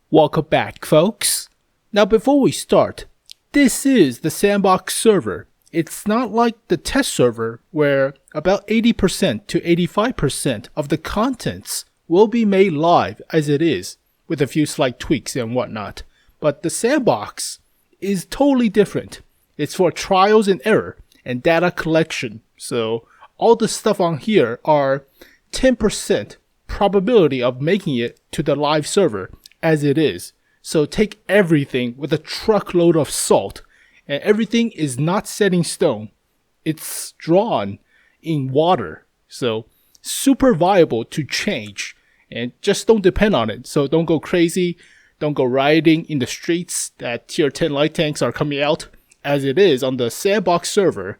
Welcome back, folks. Now before we start, this is the SandBox server. It's not like the test server where about 80% to 85% of the contents will be made live as it is, with a few slight tweaks and whatnot. But the SandBox is totally different. It's for trials and error and data collection. So all the stuff on here are 10% probability of making it to the live server as it is. So take everything with a truckload of salt, and everything is not set in stone. It's drawn in water. So super viable to change, and just don't depend on it. So don't go crazy. Don't go rioting in the streets that tier 10 light tanks are coming out as it is on the SandBox server,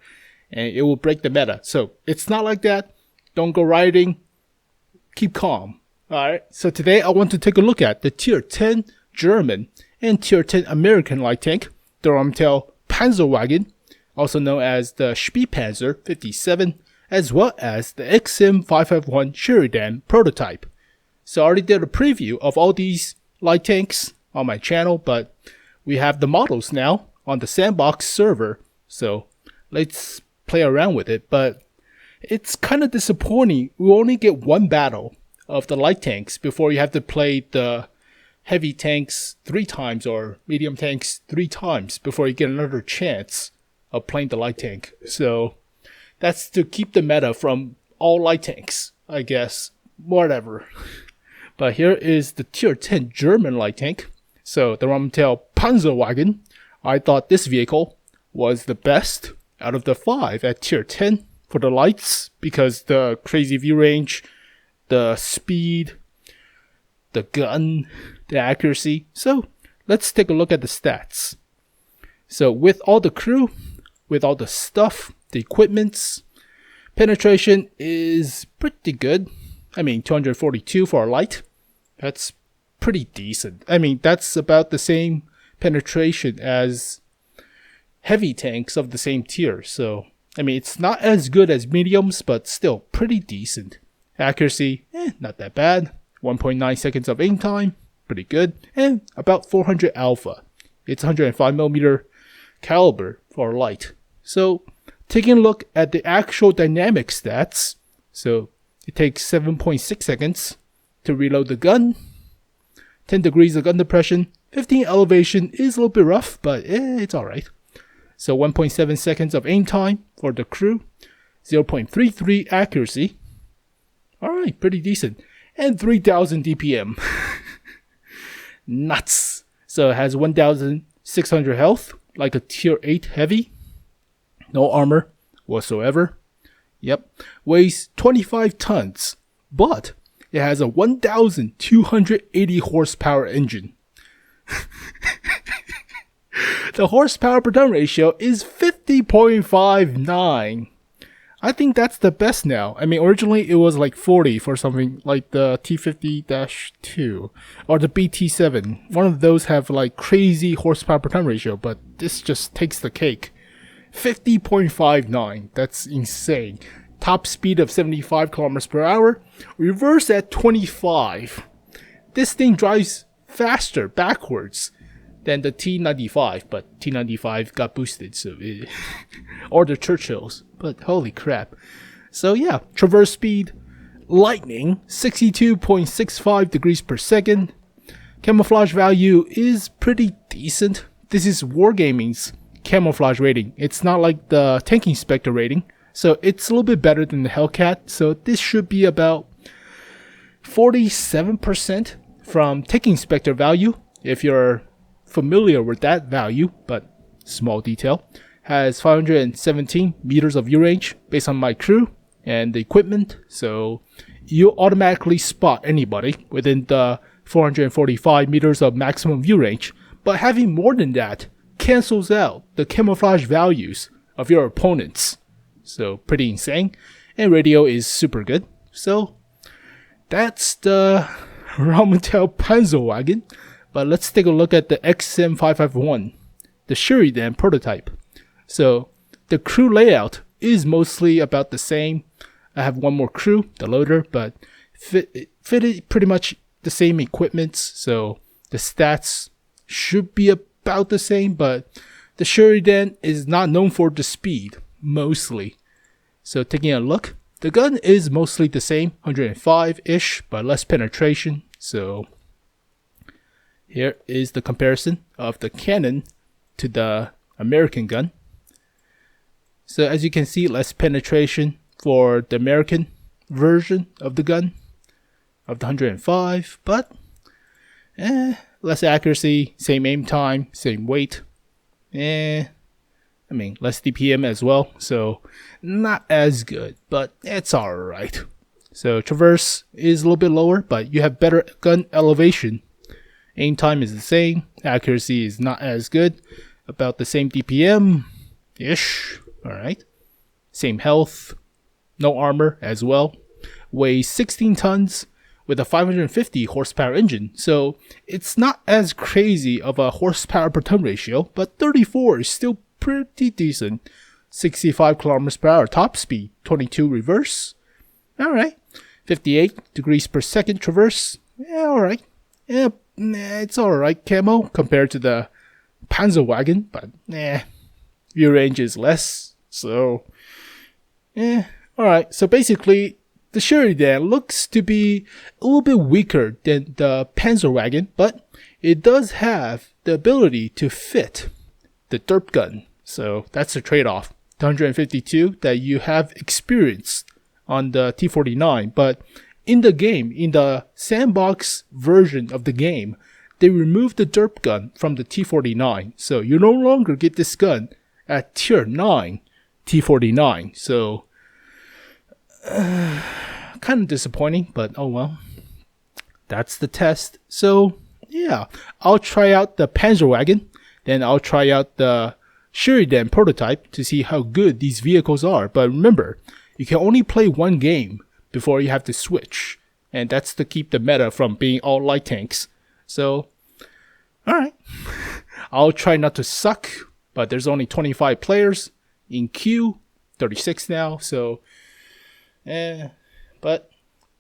and it will break the meta. So it's not like that. Don't go rioting. Keep calm. Alright, so today I want to take a look at the tier 10 German and tier 10 American light tank, the Rheinmetall Panzerwagen, also known as the Spielpanzer 57, as well as the XM551 Sheridan prototype. So I already did a preview of all these light tanks on my channel, but we have the models now on the SandBox server, so let's play around with it. But it's kind of disappointing. We only get one battle of the light tanks before you have to play the heavy tanks 3 times or medium tanks 3 times before you get another chance of playing the light tank. So that's to keep the meta from all light tanks, I guess. Whatever. But here is the tier 10 German light tank. So the Rheinmetall Panzerwagen. I thought this vehicle was the best out of the 5 at tier 10 for the lights, because the crazy view range, the speed, the gun, the accuracy. So let's take a look at the stats. So with all the crew, with all the stuff, the equipments, penetration is pretty good. I mean, 242 for a light. That's pretty decent. I mean, that's about the same penetration as heavy tanks of the same tier. So, I mean, it's not as good as mediums, but still pretty decent. Accuracy, not that bad. 1.9 seconds of aim time, pretty good. And about 400 alpha. It's 105mm caliber for light. So, taking a look at the actual dynamic stats. So, it takes 7.6 seconds to reload the gun. 10 degrees of gun depression. 15 elevation is a little bit rough, but it's alright. So 1.7 seconds of aim time for the crew. 0.33 accuracy. Alright, pretty decent. And 3000 DPM. Nuts. So it has 1600 health, like a tier 8 heavy. No armor whatsoever. Yep. Weighs 25 tons. But it has a 1280 horsepower engine. The horsepower per ton ratio is 50.59. I think that's the best now. I mean, originally it was like 40 for something like the T50-2 or the BT7. One of those have like crazy horsepower per ton ratio, but this just takes the cake. 50.59. That's insane. Top speed of 75 kilometers per hour. Reverse at 25. This thing drives faster backwards than the T95, but T95 got boosted, so or the Churchills, but holy crap. So yeah, traverse speed, lightning, 62.65 degrees per second. Camouflage value is pretty decent. This is Wargaming's camouflage rating. It's not like the Tank Inspector rating, so it's a little bit better than the Hellcat. So this should be about 47% from Tank Inspector value, if you're familiar with that value, but small detail. Has 517 meters of view range based on my crew and the equipment, so you automatically spot anybody within the 445 meters of maximum view range. But having more than that cancels out the camouflage values of your opponents, so pretty insane. And radio is super good. So that's the Rheinmetall Panzerwagen. But let's take a look at the XM551, the Sheridan prototype. So the crew layout is mostly about the same. I have one more crew, the loader, but fitted pretty much the same equipment. So The stats should be about the same, but the Sheridan is not known for the speed, mostly. So taking a look, the gun is mostly the same, 105-ish, but less penetration. So here is the comparison of the Canon to the American gun. So as you can see, less penetration for the American version of the gun, of the 105, but less accuracy, same aim time, same weight. Less DPM as well, so not as good, but it's alright. So traverse is a little bit lower, but you have better gun elevation. Aim time is the same, accuracy is not as good, about the same DPM-ish, alright. Same health, no armor as well. Weighs 16 tons with a 550 horsepower engine, so it's not as crazy of a horsepower per ton ratio, but 34 is still pretty decent. 65 kilometers per hour top speed, 22 reverse, alright. 58 degrees per second traverse, alright. It's alright camo compared to the Panzerwagen, but view range is less, so alright. So basically, the Sheridan looks to be a little bit weaker than the Panzerwagen, but it does have the ability to fit the derp gun. So that's the trade-off. The 152 that you have experienced on the T49, but in the game, in the SandBox version of the game, they removed the derp gun from the T49. So you no longer get this gun at tier 9 T49. So kind of disappointing, but oh well. That's the test. So yeah, I'll try out the Panzerwagen, then I'll try out the Sheridan prototype to see how good these vehicles are. But remember, you can only play one game before you have to switch, and that's to keep the meta from being all light tanks. So alright, I'll try not to suck, but there's only 25 players in queue, 36 now, so but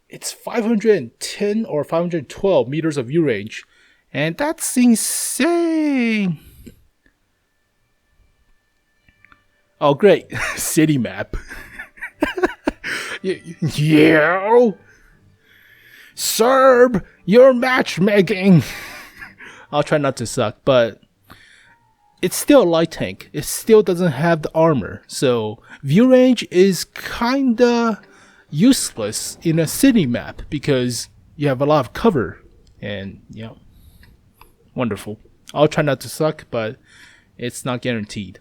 it's 510 or 512 meters of view range, and that's insane. Oh great, city map. Yeah, Serb, you're matchmaking. I'll try not to suck, but it's still a light tank. It still doesn't have the armor, so view range is kinda useless in a city map because you have a lot of cover, and wonderful. I'll try not to suck, but it's not guaranteed.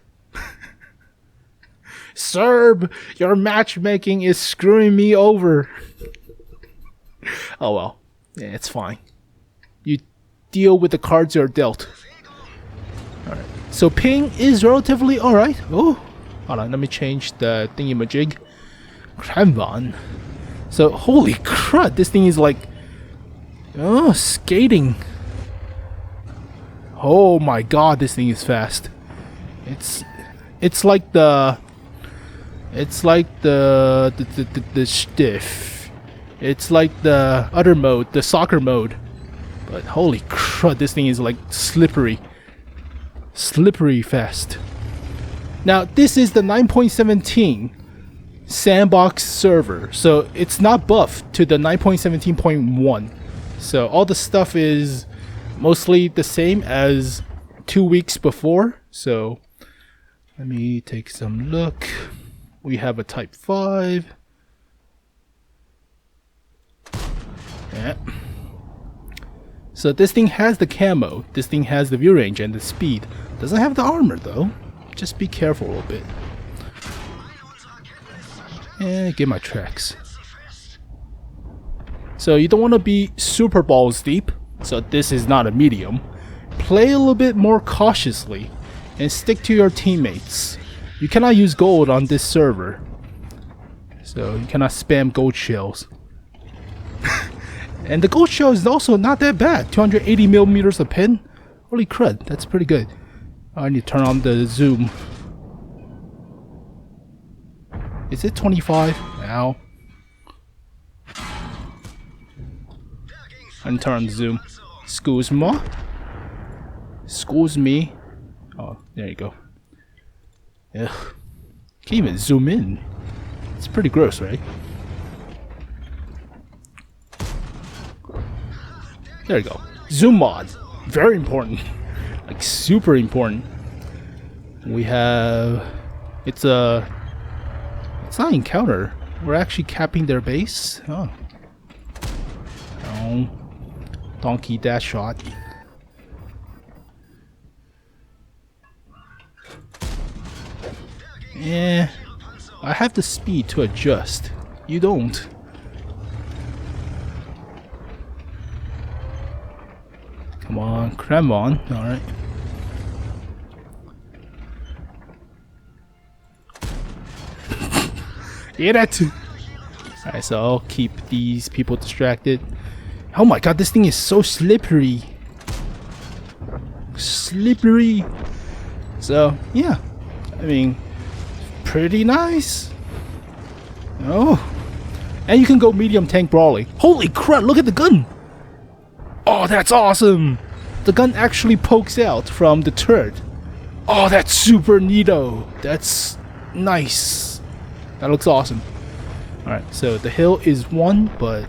Serb, your matchmaking is screwing me over. Oh well, it's fine. You deal with the cards you're dealt. Alright, so ping is relatively alright. Oh, hold on, let me change the thingy-majig. Kramvan. So, holy crud, this thing is like, skating. Oh my god, this thing is fast. It's like the stiff. It's like the other mode, the soccer mode. But holy crud, this thing is like slippery. Slippery fast. Now, this is the 9.17 SandBox server, so it's not buffed to the 9.17.1. So all the stuff is mostly the same as 2 weeks before. So let me take some look. We have a Type 5. Yeah. So this thing has the camo, this thing has the view range and the speed. Doesn't have the armor though. Just be careful a little bit. And get my tracks. So you don't want to be super balls deep, so this is not a medium. Play a little bit more cautiously and stick to your teammates. You cannot use gold on this server, so you cannot spam gold shells. And the gold shell is also not that bad. 280 millimeters of pin. Holy crud, that's pretty good. I need to turn on the zoom. Is it 25? Ow. I need to turn on the zoom. Excuse me. Excuse me. Oh, there you go. Ugh. Can't even zoom in. It's pretty gross, right? There you go. Zoom mod. Very important. Like super important. We have... It's not encounter. We're actually capping their base. Oh. Oh. Donkey dash shot. Yeah. I have the speed to adjust. You don't. Come on, cram on. Alright. Get it! Alright, so I'll keep these people distracted. Oh my god, this thing is so slippery. Slippery. So, yeah. I mean, pretty nice. Oh. And you can go medium tank brawling. Holy crap, look at the gun! Oh, that's awesome! The gun actually pokes out from the turret. Oh, that's super neato. That's nice. That looks awesome. Alright, so the hill is one, but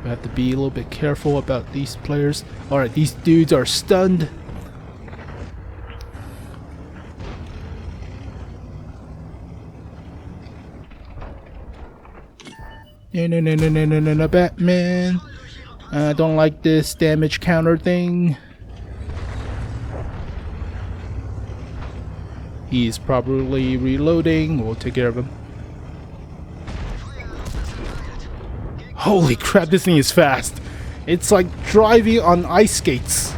we have to be a little bit careful about these players. Alright, these dudes are stunned. No, Batman. I don't like this damage counter thing. He's probably reloading. We'll take care of him. Holy crap, this thing is fast. It's like driving on ice skates.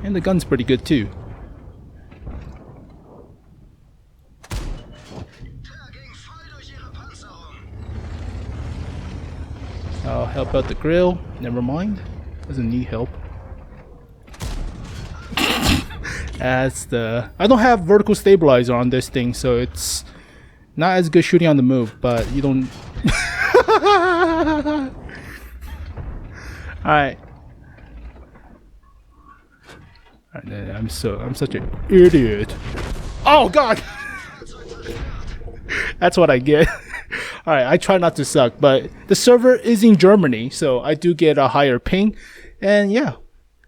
And the gun's pretty good too. I'll help out the grill. Never mind. Doesn't need help. As the... I don't have vertical stabilizer on this thing, so it's not as good shooting on the move, but you don't... Alright. I'm such an idiot. Oh god! That's what I get. Alright, I try not to suck, but the server is in Germany, so I do get a higher ping. And yeah,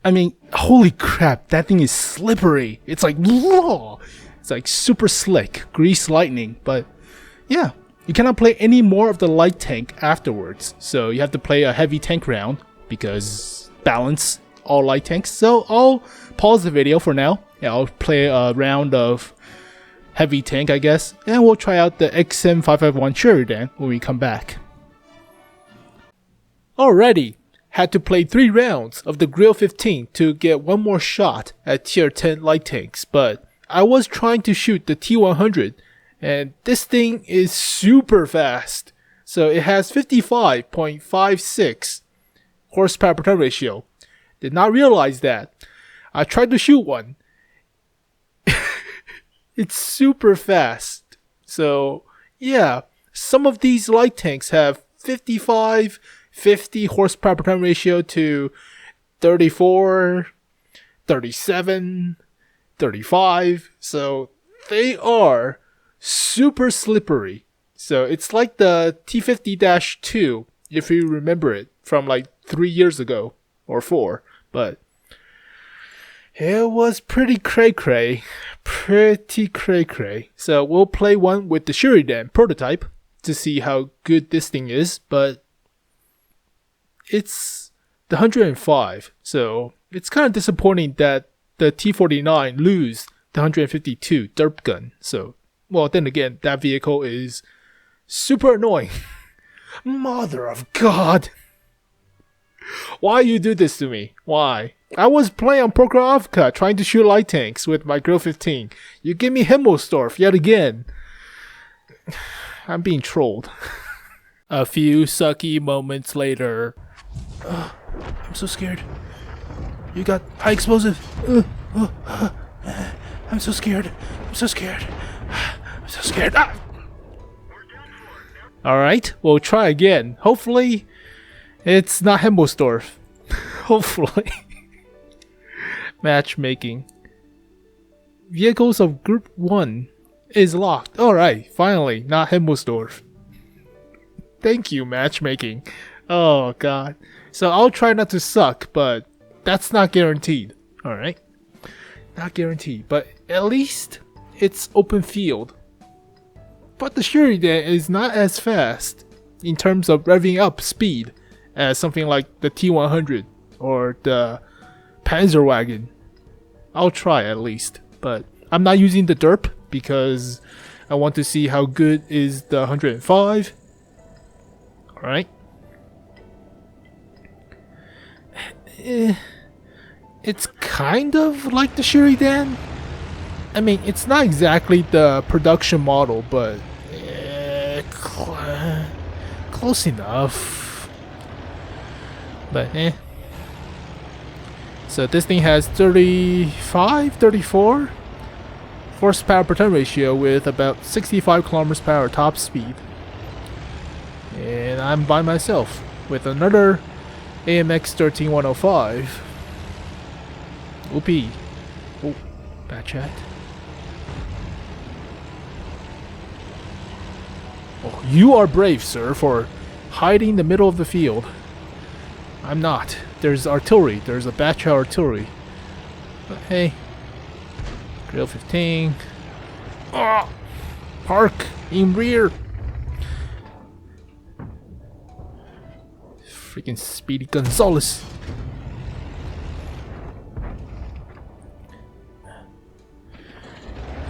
I mean, holy crap, that thing is slippery. It's like, whoa! It's like super slick, grease lightning. But yeah, you cannot play any more of the light tank afterwards. So you have to play a heavy tank round, because balance all light tanks. So I'll pause the video for now. Yeah, I'll play a round of heavy tank, I guess, and we'll try out the XM551 Sheridan when we come back. Alrighty, had to play 3 rounds of the Grill 15 to get one more shot at tier 10 light tanks, but I was trying to shoot the T100, and this thing is super fast. So it has 55.56 horsepower per ton ratio. Did not realize that. I tried to shoot one. It's super fast. So, yeah, some of these light tanks have 55, 50 horsepower per ton ratio to 34, 37, 35. So, they are super slippery. So, it's like the T50-2, if you remember it, from like 3 years ago, or 4. But it was pretty cray-cray. Pretty cray-cray. So we'll play one with the Sheridan prototype to see how good this thing is, but it's the 105, so it's kind of disappointing that the T49 lose the 152 derp gun. So, well, then again, that vehicle is super annoying. Mother of God! Why you do this to me? Why? I was playing on Prokhorovka trying to shoot light tanks with my Grill 15. You give me Himmelsdorf yet again. I'm being trolled. A few sucky moments later. I'm so scared. You got high explosive. I'm so scared. I'm so scared. I'm so scared. Ah! Alright, we'll try again. Hopefully It's not Hembelsdorf. Hopefully. Matchmaking. Vehicles of Group 1 is locked. Alright, finally, not Hembelsdorf. Thank you, matchmaking. Oh god. So I'll try not to suck, but that's not guaranteed. Alright? Not guaranteed, but at least it's open field. But the Sheridan is not as fast in terms of revving up speed as something like the T100 or the Panzerwagen. I'll try at least, but I'm not using the derp because I want to see how good is the 105. Alright. It's kind of like the Sheridan. I mean, it's not exactly the production model, but close enough. But so this thing has 34 horsepower per ton ratio with about 65 kilometers per hour top speed. And I'm by myself with another AMX 13105. Whoopee. Oh, bad chat. Oh, you are brave, sir, for hiding in the middle of the field. I'm not. There's artillery. There's a batch of artillery. But hey. Grill 15. Oh, park in rear. Freaking Speedy Gonzales.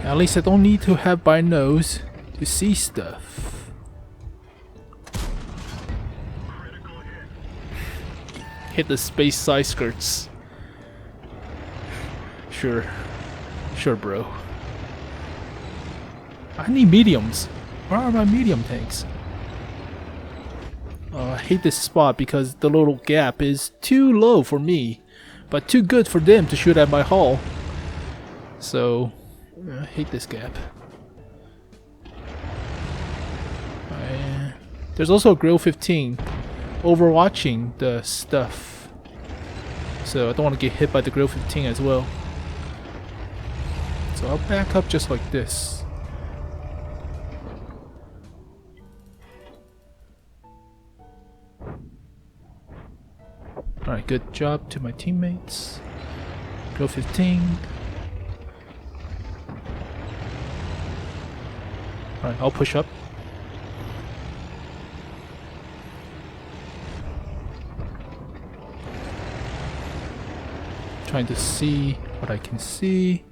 At least I don't need to have my nose to see stuff. Hit the space side skirts. Sure, bro. I need mediums. Where are my medium tanks? I hate this spot because the little gap is too low for me, but too good for them to shoot at my hull. So, I hate this gap. There's also a Grill 15 overwatching the stuff, so I don't want to get hit by the Grill 15 as well. So I'll back up just like this. Alright, good job to my teammates. Grill 15. Alright, I'll push up. Trying to see what I can see.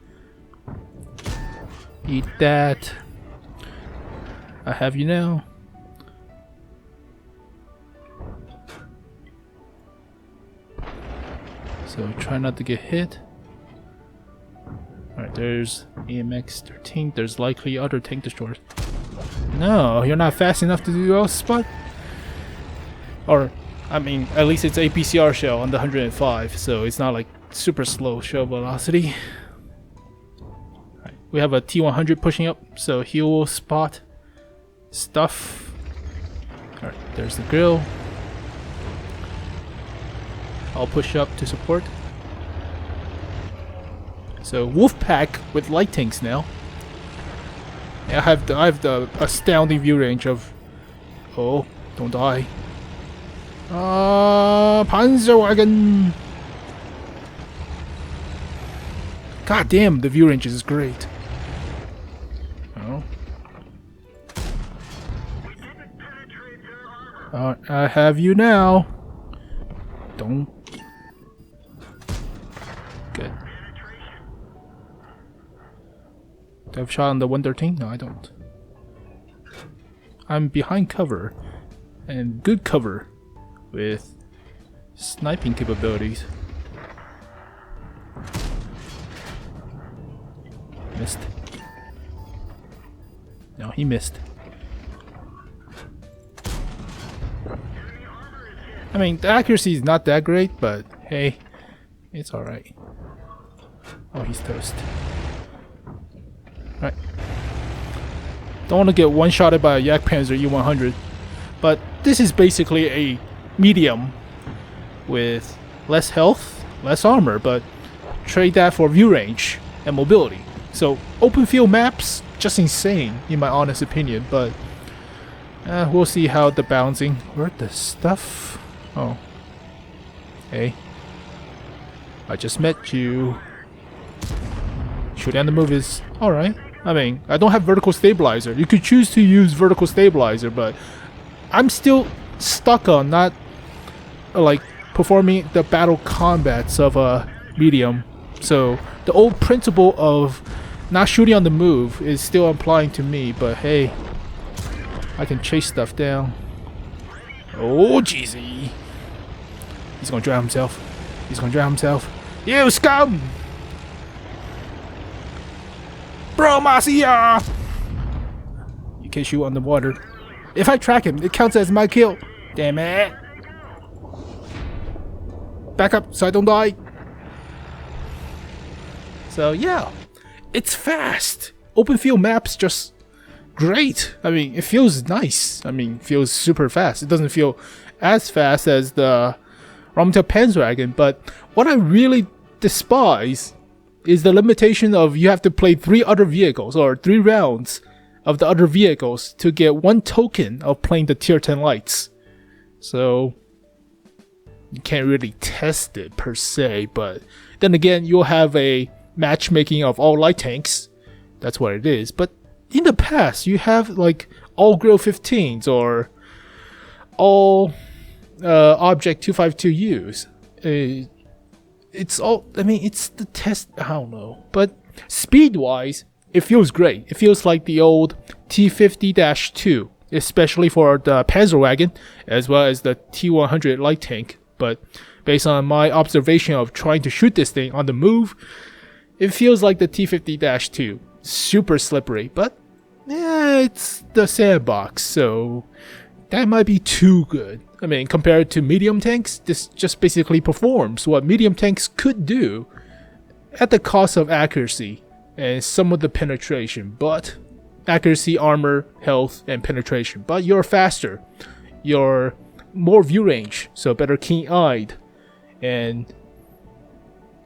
Eat that. I have you now. So try not to get hit. Alright, there's AMX 13. There's likely other tank destroyers. No, you're not fast enough to do those, spot. Or, I mean, at least it's APCR shell on the 105, so it's not like super slow shell velocity. Right, we have a T100 pushing up, so he will spot stuff. Alright, there's the grill. I'll push up to support. So Wolfpack with light tanks now. I have the astounding view range of. Oh, don't die. Panzerwagen. God damn, the view range is great. Oh. I have you now. Don't. Good. Do I have a shot on the 113? No, I don't. I'm behind cover. And good cover. With sniping capabilities. Missed. No, he missed. I mean, the accuracy is not that great, but hey, it's alright. Oh, he's toast. Alright. Don't want to get one-shotted by a Yak Panzer E100, but this is basically a medium with less health, less armor, but trade that for view range and mobility. So open field maps, just insane in my honest opinion, but we'll see how the bouncing. Where'd the stuff? Oh. Hey. I just met you. Shooting on the move is alright. I mean, I don't have vertical stabilizer. You could choose to use vertical stabilizer, but I'm still stuck on not like performing the battle combats of a medium. So the old principle of not shooting on the move is still applying to me, but hey, I can chase stuff down. Oh jeezy. He's gonna drown himself. He's gonna drown himself. You scum! Bro Marcia! You can't shoot on the water. If I track him, it counts as my kill. Damn it. Back up so I don't die. So yeah, it's fast. Open field maps just great. I mean, it feels nice. I mean, it feels super fast. It doesn't feel as fast as the Rheinmetall Panzerwagen, but what I really despise is the limitation of you have to play 3 other vehicles or 3 rounds of the other vehicles to get 1 token of playing the tier 10 lights. So you can't really test it per se, but then again, you'll have a matchmaking of all light tanks. That's what it is. But in the past, you have like all grill 15s or all object 252Us. It's all, I mean, it's the test, I don't know. But speed wise, it feels great. It feels like the old T50-2, especially for the Panzerwagen, as well as the T100 light tank. But based on my observation of trying to shoot this thing on the move, it feels like the T50-2. Super slippery, but yeah, it's the SandBox, so that might be too good. I mean, compared to medium tanks, this just basically performs what medium tanks could do at the cost of accuracy and some of the penetration. But accuracy, armor, health, and penetration. But you're faster. You're more view range, so better keen-eyed. And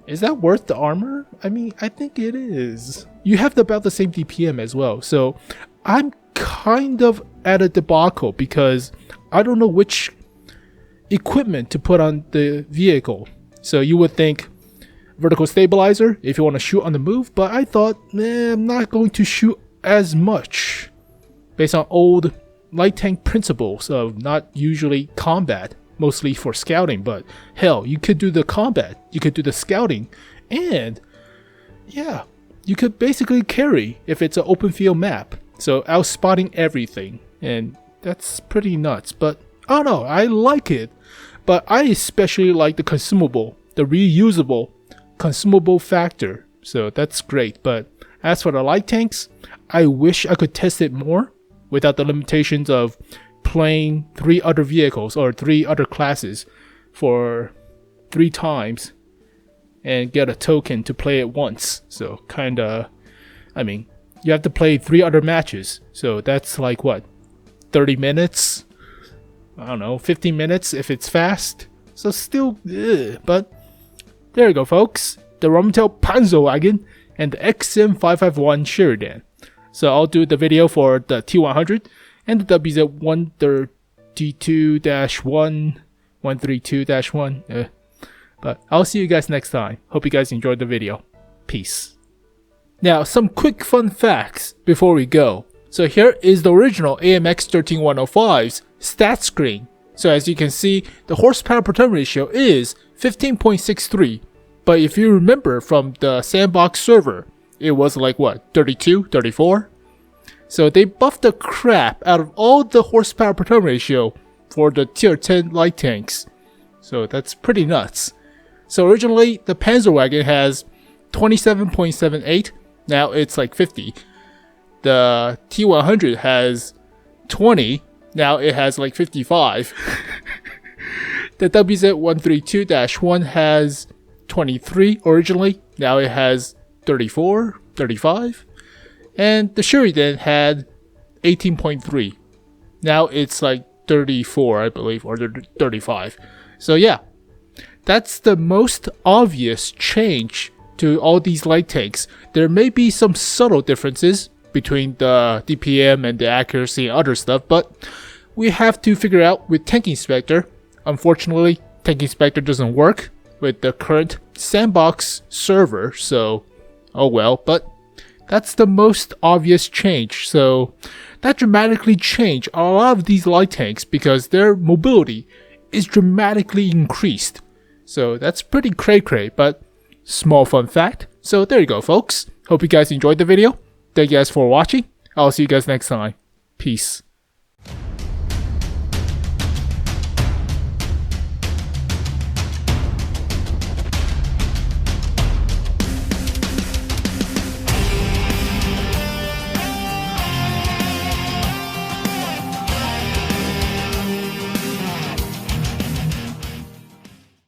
is that worth the armor? I mean, I think it is. You have about the same DPM as well, so I'm kind of at a debacle because I don't know which equipment to put on the vehicle. So you would think vertical stabilizer if you want to shoot on the move, but I thought, I'm not going to shoot as much based on old light tank principles of not usually combat, mostly for scouting, but hell, you could do the combat, you could do the scouting, and yeah, you could basically carry if it's an open field map. So outspotting everything, and that's pretty nuts. But I don't know, I like it. But I especially like the consumable, the reusable consumable factor. So that's great. But as for the light tanks, I wish I could test it more without the limitations of playing 3 other vehicles or 3 other classes for 3 times and get a token to play it once. So kinda, I mean, you have to play 3 other matches. So that's like what, 30 minutes? I don't know, 15 minutes if it's fast. So still, but there you go, folks. The Rheinmetall Panzerwagen and the XM551 Sheridan. So I'll do the video for the T100 and the WZ132-1, 132-1. But I'll see you guys next time. Hope you guys enjoyed the video. Peace. Now, some quick fun facts before we go. So here is the original AMX 13105's stat screen. So as you can see, the horsepower per turn ratio is 15.63. But if you remember from the SandBox server, it was like what, 32, 34? So they buffed the crap out of all the horsepower per turn ratio for the tier 10 light tanks. So that's pretty nuts. So originally, the Panzerwagen has 27.78. Now it's like 50. The T100 has 20. Now it has like 55. The WZ132-1 has 23 originally. Now it has 34, 35. And the Sheridan had 18.3. Now it's like 34, I believe, or 35. So yeah, that's the most obvious change to all these light tanks. There may be some subtle differences between the DPM and the accuracy and other stuff, but we have to figure out with Tank Inspector. Unfortunately, Tank Inspector doesn't work with the current SandBox server, so oh well, but that's the most obvious change. So that dramatically changed a lot of these light tanks because their mobility is dramatically increased. So that's pretty cray-cray, but small fun fact. So there you go, folks. Hope you guys enjoyed the video. Thank you guys for watching. I'll see you guys next time. Peace.